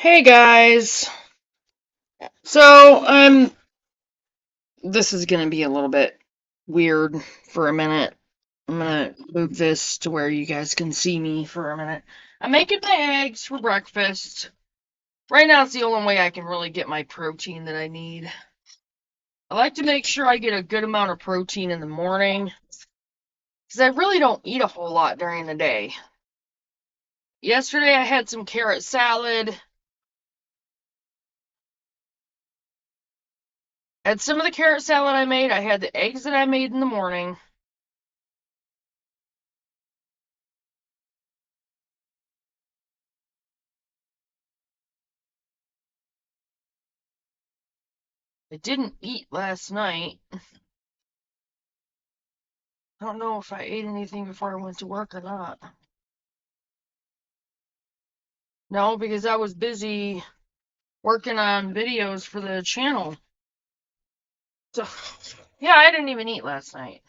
Hey guys. So, this is going to be a little bit weird for a minute. I'm going to move this to where you guys can see me for a minute. I'm making my eggs for breakfast. Right now it's the only way I can really get my protein that I need. I like to make sure I get a good amount of protein in the morning because I really don't eat a whole lot during the day. Yesterday I had some carrot salad. Had some of the carrot salad I made. I had the eggs that I made in the morning. I didn't eat last night. I don't know if I ate anything before I went to work or not. No, because I was busy working on videos for the channel. So, yeah, I didn't even eat last night.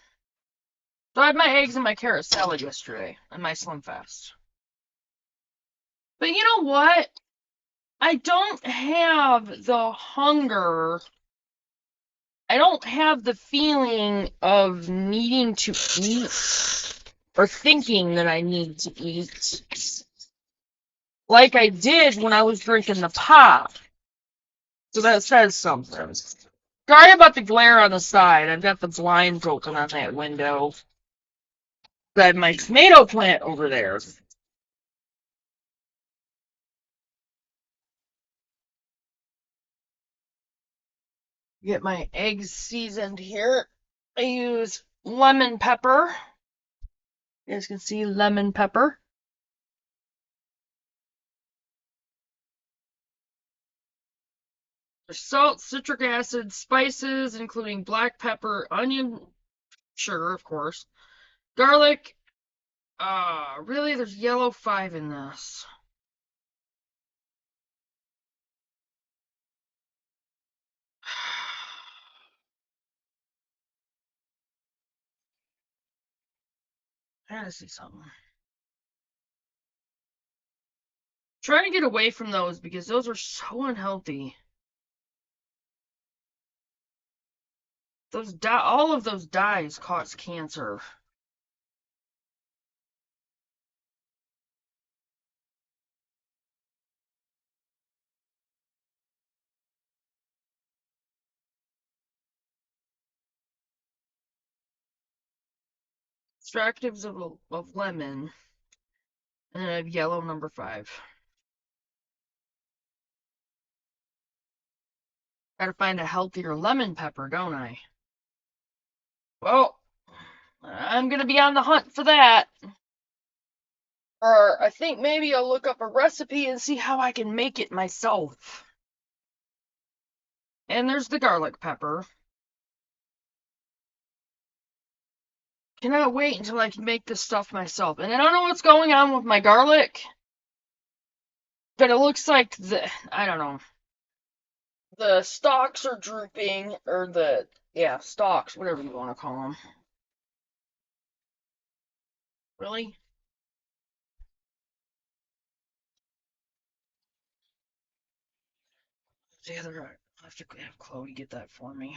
So I had my eggs and my carrot salad yesterday and my Slim Fast. But you know what? I don't have the hunger. I don't have the feeling of needing to eat or thinking that I need to eat like I did when I was drinking the pop. So that says something. Sorry about the glare on the side. I've got the blinds open on that window. I have my tomato plant over there. Get my eggs seasoned here. I use lemon pepper. You guys can see lemon pepper. There's salt, citric acid, spices, including black pepper, onion, sugar, of course, garlic. Really, there's yellow 5 in this. I gotta see something. Trying to get away from those because those are so unhealthy. All of those dyes cause cancer. Extractives of lemon, and then I have yellow number 5. Gotta find a healthier lemon pepper, don't I? Well, I'm gonna be on the hunt for that. Or I think maybe I'll look up a recipe and see how I can make it myself. And there's the garlic pepper. Cannot wait until I can make this stuff myself. And I don't know what's going on with my garlic, but it looks like I don't know, the stalks are drooping, or stalks, whatever you want to call them. Really? The other, I'll have to have Chloe get that for me.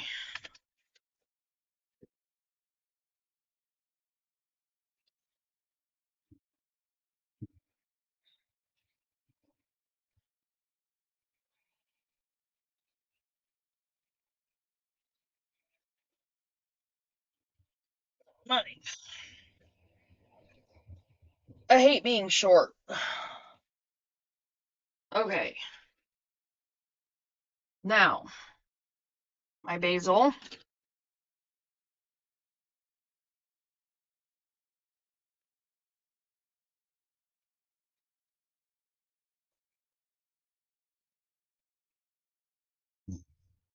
Money. I hate being short. Okay. Now, my basil.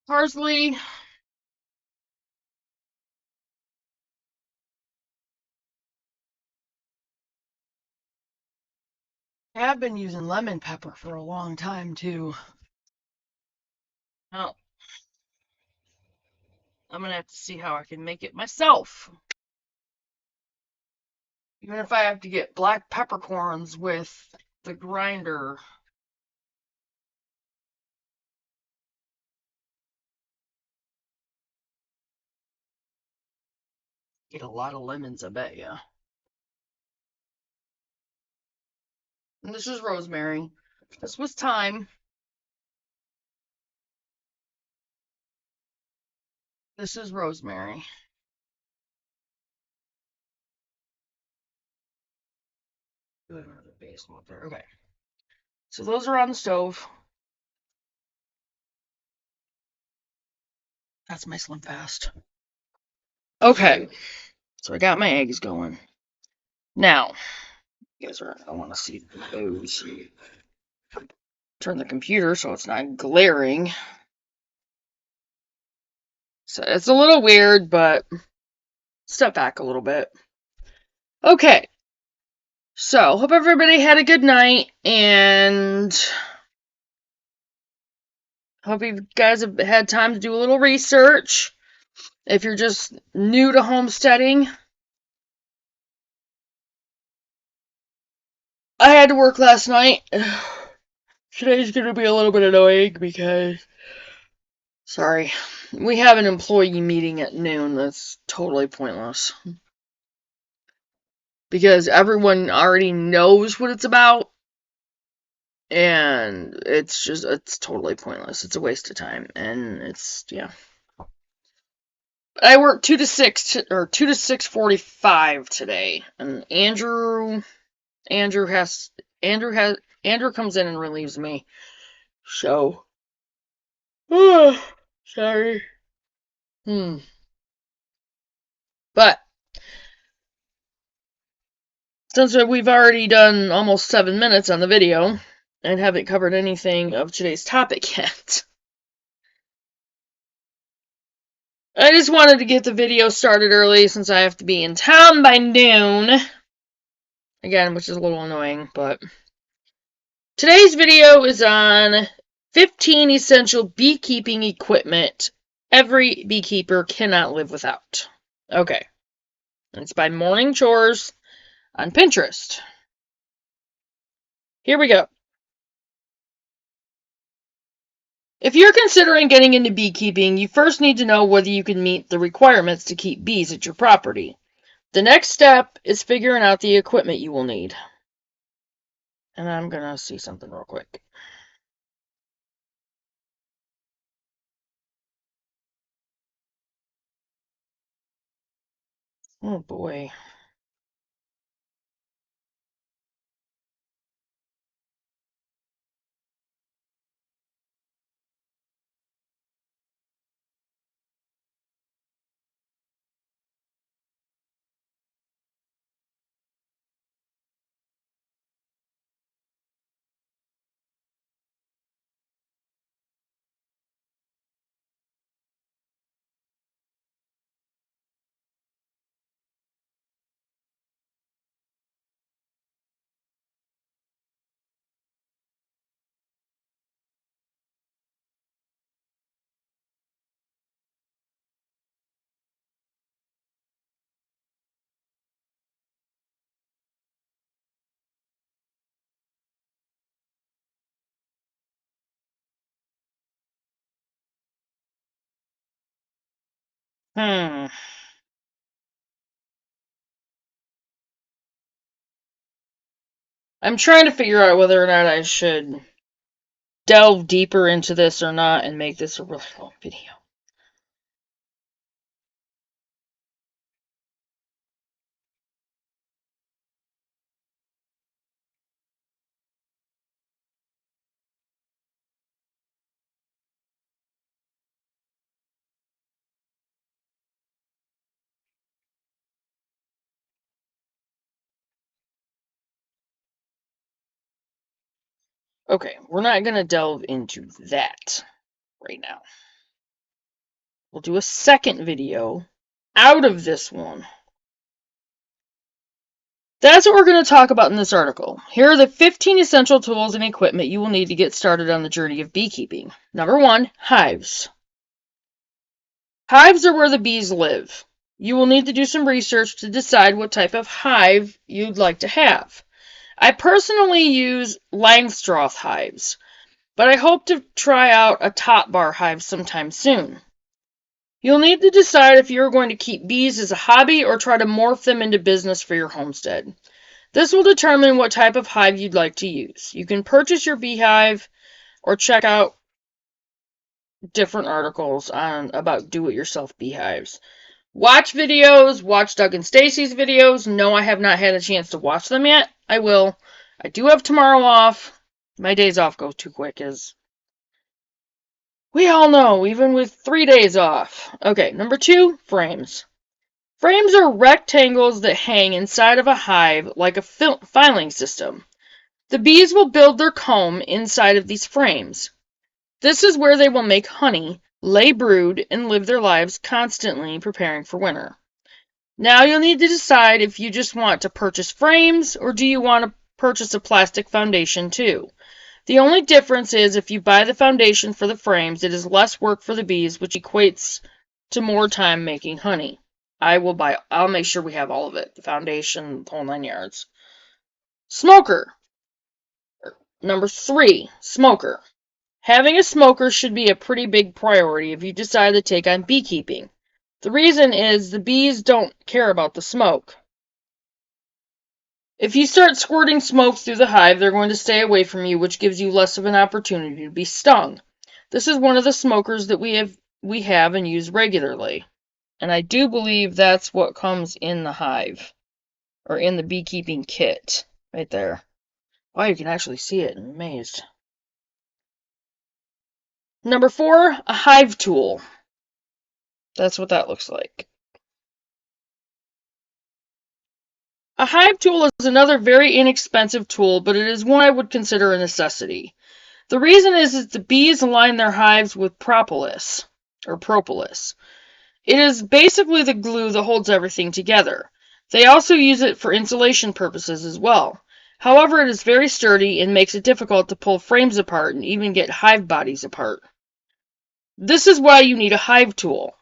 Parsley. I have been using lemon pepper for a long time too. Oh, I'm gonna have to see how I can make it myself. Even if I have to get black peppercorns with the grinder. Ate a lot of lemons, I bet ya. And this is rosemary. This was thyme. This is rosemary. Okay. So those are on the stove. That's my Slim Fast. Okay. So I got my eggs going. Now, you guys are I want to see those. Turn the computer so it's not glaring. So it's a little weird, but step back a little bit. Okay. So, hope everybody had a good night, and hope you guys have had time to do a little research. If you're just new to homesteading, I had to work last night. Today's going to be a little bit annoying because, sorry, we have an employee meeting at noon that's totally pointless. Because everyone already knows what it's about, and it's totally pointless. It's a waste of time, and yeah. I work 2 to 6 or 2 to 6:45 today, and Andrew comes in and relieves me. So, sorry. But since we've already done almost 7 minutes on the video and haven't covered anything of today's topic yet, I just wanted to get the video started early since I have to be in town by noon. Again, which is a little annoying, but today's video is on 15 essential beekeeping equipment every beekeeper cannot live without. Okay. It's by Morning Chores on Pinterest. Here we go. If you're considering getting into beekeeping, you first need to know whether you can meet the requirements to keep bees at your property. The next step is figuring out the equipment you will need. And I'm going to see something real quick. Oh boy. I'm trying to figure out whether or not I should delve deeper into this or not and make this a really long video. Okay, we're not going to delve into that right now. We'll do a second video out of this one. That's what we're going to talk about in this article. Here are the 15 essential tools and equipment you will need to get started on the journey of beekeeping. Number 1, hives. Hives are where the bees live. You will need to do some research to decide what type of hive you'd like to have. I personally use Langstroth hives, but I hope to try out a top bar hive sometime soon. You'll need to decide if you're going to keep bees as a hobby or try to morph them into business for your homestead. This will determine what type of hive you'd like to use. You can purchase your beehive or check out different articles about do-it-yourself beehives. Watch videos, watch Doug and Stacy's videos. No, I have not had a chance to watch them yet. I will. I do have tomorrow off. My days off go too quick, as we all know, even with 3 days off. Okay, number 2, frames. Frames are rectangles that hang inside of a hive like a filing system. The bees will build their comb inside of these frames. This is where they will make honey, lay brood, and live their lives constantly preparing for winter. Now you'll need to decide if you just want to purchase frames or do you want to purchase a plastic foundation too. The only difference is if you buy the foundation for the frames, it is less work for the bees, which equates to more time making honey. I'll make sure we have all of it. The foundation, the whole 9 yards. Smoker. Number 3, smoker. Having a smoker should be a pretty big priority if you decide to take on beekeeping. The reason is the bees don't care about the smoke. If you start squirting smoke through the hive, they're going to stay away from you, which gives you less of an opportunity to be stung. This is one of the smokers that we have and use regularly. And I do believe that's what comes in the hive, or in the beekeeping kit, right there. Wow, you can actually see it. I'm amazed. Number 4, a hive tool. That's what that looks like. A hive tool is another very inexpensive tool, but it is one I would consider a necessity. The reason is the bees line their hives with propolis, or propolis. It is basically the glue that holds everything together. They also use it for insulation purposes as well. However, it is very sturdy and makes it difficult to pull frames apart and even get hive bodies apart. This is why you need a hive tool.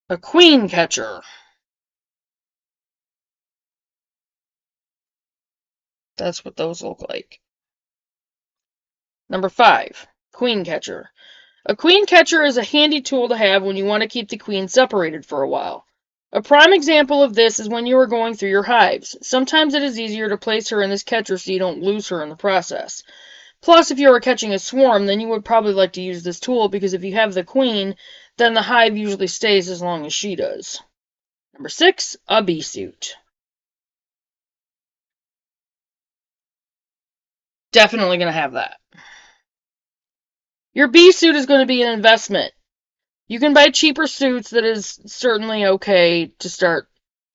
A queen catcher. That's what those look like. Number 5, queen catcher. A queen catcher is a handy tool to have when you want to keep the queen separated for a while. A prime example of this is when you are going through your hives. Sometimes it is easier to place her in this catcher so you don't lose her in the process. Plus, if you are catching a swarm, then you would probably like to use this tool because if you have the queen, then the hive usually stays as long as she does. Number 6, a bee suit. Definitely going to have that. Your bee suit is going to be an investment. You can buy cheaper suits that is certainly okay to start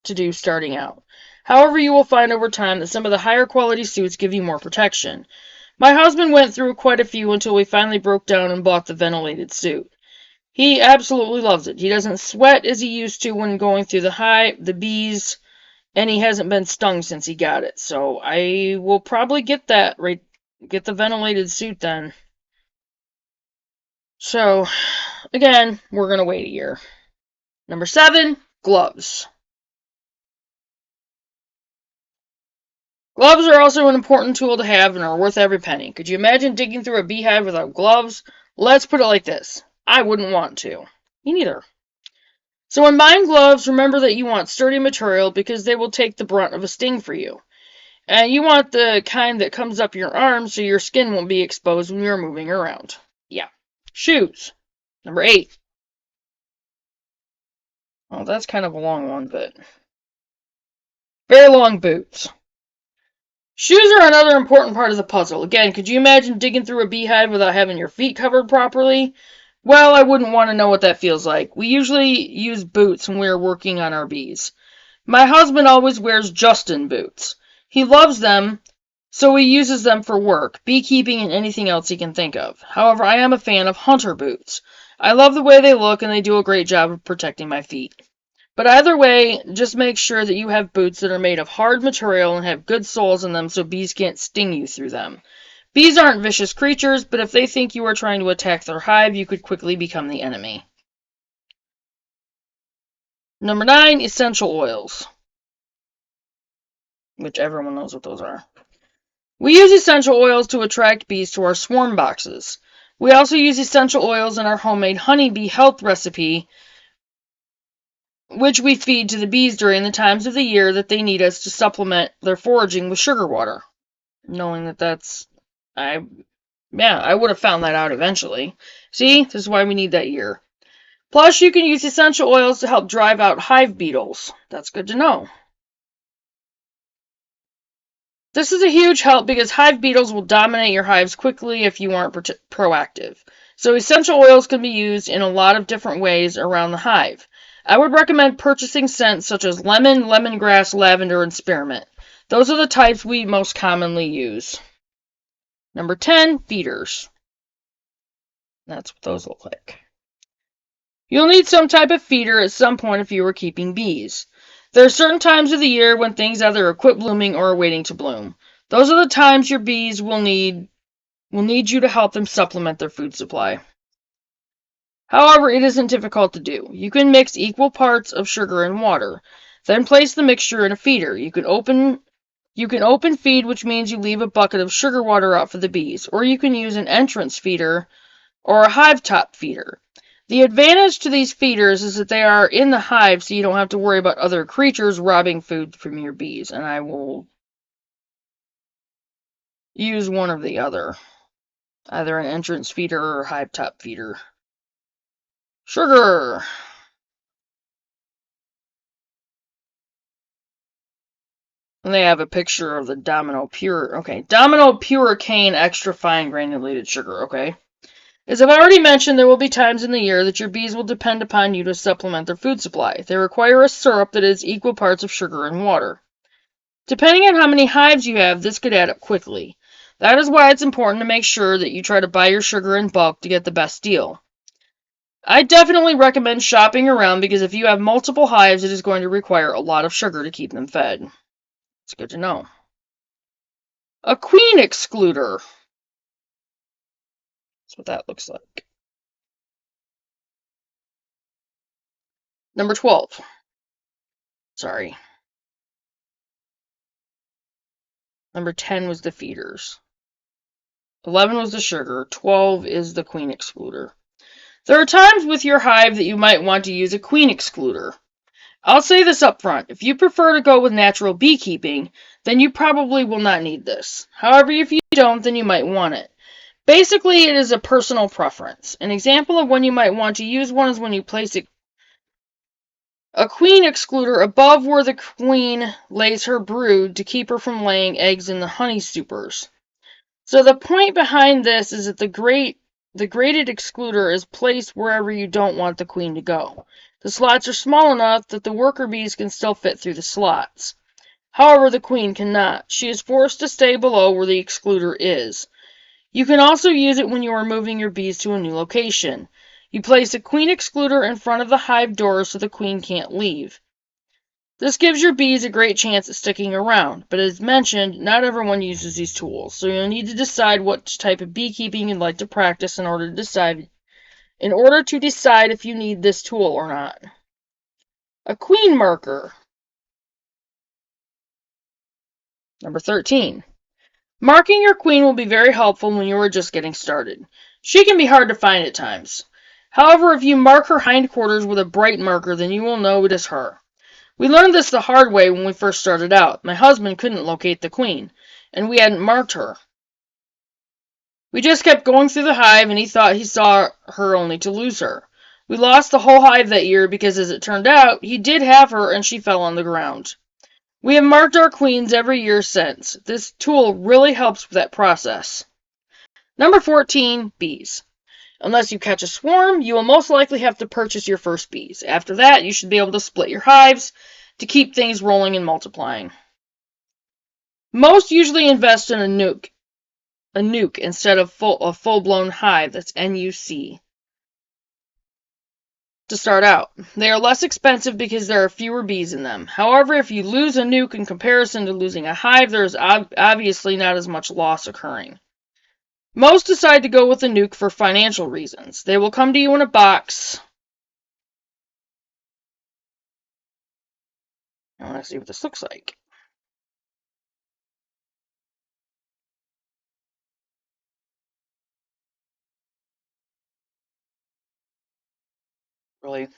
to do starting out. However, you will find over time that some of the higher quality suits give you more protection. My husband went through quite a few until we finally broke down and bought the ventilated suit. He absolutely loves it. He doesn't sweat as he used to when going through the bees, and he hasn't been stung since he got it. So I will probably get the ventilated suit then. So, again, we're going to wait a year. Number 7, gloves. Gloves are also an important tool to have and are worth every penny. Could you imagine digging through a beehive without gloves? Let's put it like this. I wouldn't want to. Me neither. So when buying gloves, remember that you want sturdy material because they will take the brunt of a sting for you. And you want the kind that comes up your arm so your skin won't be exposed when you're moving around. Yeah. Shoes. Number 8. Oh, that's kind of a long one, but very long boots. Shoes are another important part of the puzzle. Again, could you imagine digging through a beehive without having your feet covered properly? Well, I wouldn't want to know what that feels like. We usually use boots when we are working on our bees. My husband always wears Justin boots. He loves them, so he uses them for work, beekeeping, and anything else he can think of. However, I am a fan of hunter boots. I love the way they look, and they do a great job of protecting my feet. But either way, just make sure that you have boots that are made of hard material and have good soles in them so bees can't sting you through them. Bees aren't vicious creatures, but if they think you are trying to attack their hive, you could quickly become the enemy. Number 9, essential oils. Which everyone knows what those are. We use essential oils to attract bees to our swarm boxes. We also use essential oils in our homemade honeybee health recipe, which we feed to the bees during the times of the year that they need us to supplement their foraging with sugar water. Knowing that I would have found that out eventually. See, this is why we need that year. Plus, you can use essential oils to help drive out hive beetles. That's good to know. This is a huge help because hive beetles will dominate your hives quickly if you aren't proactive. So essential oils can be used in a lot of different ways around the hive. I would recommend purchasing scents such as lemon, lemongrass, lavender, and spearmint. Those are the types we most commonly use. Number 10, feeders. That's what those look like. You'll need some type of feeder at some point if you are keeping bees. There are certain times of the year when things either quit blooming or are waiting to bloom. Those are the times your bees will need you to help them supplement their food supply. However, it isn't difficult to do. You can mix equal parts of sugar and water. Then place the mixture in a feeder. You can open feed, which means you leave a bucket of sugar water out for the bees, or you can use an entrance feeder or a hive top feeder. The advantage to these feeders is that they are in the hive, so you don't have to worry about other creatures robbing food from your bees, and I will use one or the other. Either an entrance feeder or a hive top feeder. Sugar! And they have a picture of the Domino Pure Cane Extra Fine Granulated Sugar, okay? As I've already mentioned, there will be times in the year that your bees will depend upon you to supplement their food supply. They require a syrup that is equal parts of sugar and water. Depending on how many hives you have, this could add up quickly. That is why it's important to make sure that you try to buy your sugar in bulk to get the best deal. I definitely recommend shopping around because if you have multiple hives, it is going to require a lot of sugar to keep them fed. It's good to know. A queen excluder. That's what that looks like. Number 12. Sorry. Number 10 was the feeders. 11 was the sugar. 12 is the queen excluder. There are times with your hive that you might want to use a queen excluder. I'll say this up front. If you prefer to go with natural beekeeping, then you probably will not need this. However, if you don't, then you might want it. Basically, it is a personal preference. An example of when you might want to use one is when you place a queen excluder above where the queen lays her brood to keep her from laying eggs in the honey supers. So the point behind this is that the graded excluder is placed wherever you don't want the queen to go. The slots are small enough that the worker bees can still fit through the slots. However, the queen cannot. She is forced to stay below where the excluder is. You can also use it when you are moving your bees to a new location. You place a queen excluder in front of the hive door so the queen can't leave. This gives your bees a great chance at sticking around, but as mentioned, not everyone uses these tools, so you'll need to decide what type of beekeeping you'd like to practice in order to decide if you need this tool or not. A queen marker. Number 13. Marking your queen will be very helpful when you are just getting started. She can be hard to find at times. However, if you mark her hindquarters with a bright marker, then you will know it is her. We learned this the hard way when we first started out. My husband couldn't locate the queen, and we hadn't marked her. We just kept going through the hive, and he thought he saw her only to lose her. We lost the whole hive that year because, as it turned out, he did have her and she fell on the ground. We have marked our queens every year since. This tool really helps with that process. Number 14, bees. Unless you catch a swarm, you will most likely have to purchase your first bees. After that, you should be able to split your hives to keep things rolling and multiplying. Most usually invest in a nuke instead of a full-blown hive. That's NUC. To start out, they are less expensive because there are fewer bees in them. However, if you lose a nuke in comparison to losing a hive, there is obviously not as much loss occurring. Most decide to go with a nuke for financial reasons. They will come to you in a box. I want to see what this looks like. Really.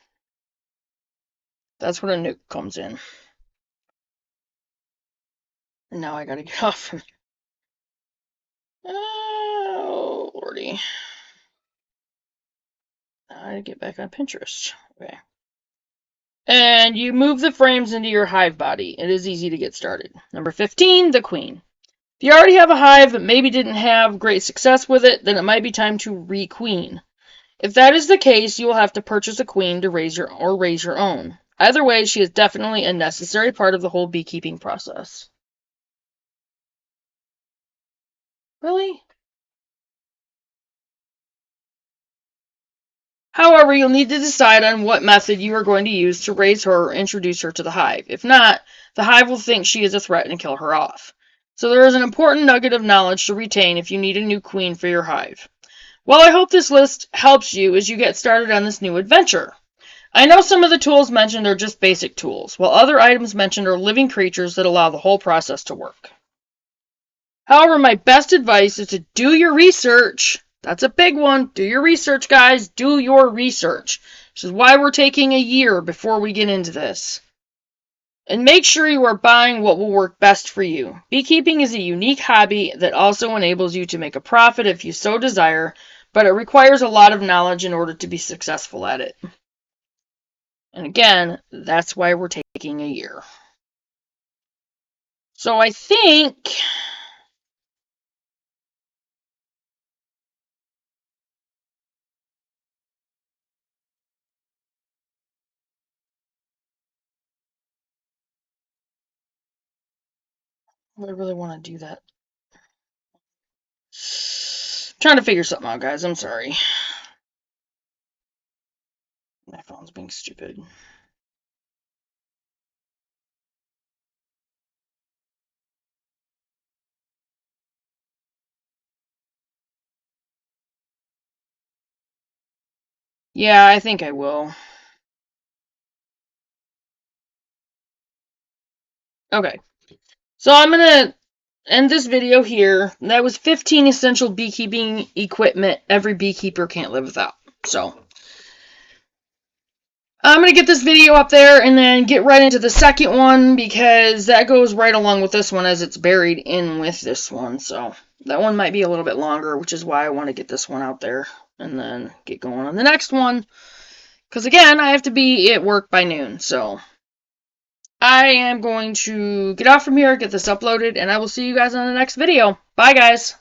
That's when a nuke comes in. And now I gotta get off. Oh, lordy. I get back on Pinterest. Okay. And you move the frames into your hive body. It is easy to get started. Number 15, the queen. If you already have a hive but maybe didn't have great success with it, then it might be time to re-queen. If that is the case, you will have to purchase a queen to raise your own. Either way, she is definitely a necessary part of the whole beekeeping process. Really? However, you'll need to decide on what method you are going to use to raise her or introduce her to the hive. If not, the hive will think she is a threat and kill her off. So there is an important nugget of knowledge to retain if you need a new queen for your hive. Well, I hope this list helps you as you get started on this new adventure. I know some of the tools mentioned are just basic tools, while other items mentioned are living creatures that allow the whole process to work. However, my best advice is to do your research. That's a big one. Do your research, guys. Do your research. This is why we're taking a year before we get into this. And make sure you are buying what will work best for you. Beekeeping is a unique hobby that also enables you to make a profit if you so desire, but it requires a lot of knowledge in order to be successful at it. And again, that's why we're taking a year. So I think I really want to do that. I'm trying to figure something out, guys. I'm sorry. My phone's being stupid. Yeah, I think I will. Okay. So I'm going to end this video here. That was 15 essential beekeeping equipment every beekeeper can't live without. So I'm going to get this video up there and then get right into the second one because that goes right along with this one as it's buried in with this one. So that one might be a little bit longer, which is why I want to get this one out there and then get going on the next one. Because again, I have to be at work by noon. So I am going to get off from here, get this uploaded, and I will see you guys on the next video. Bye, guys.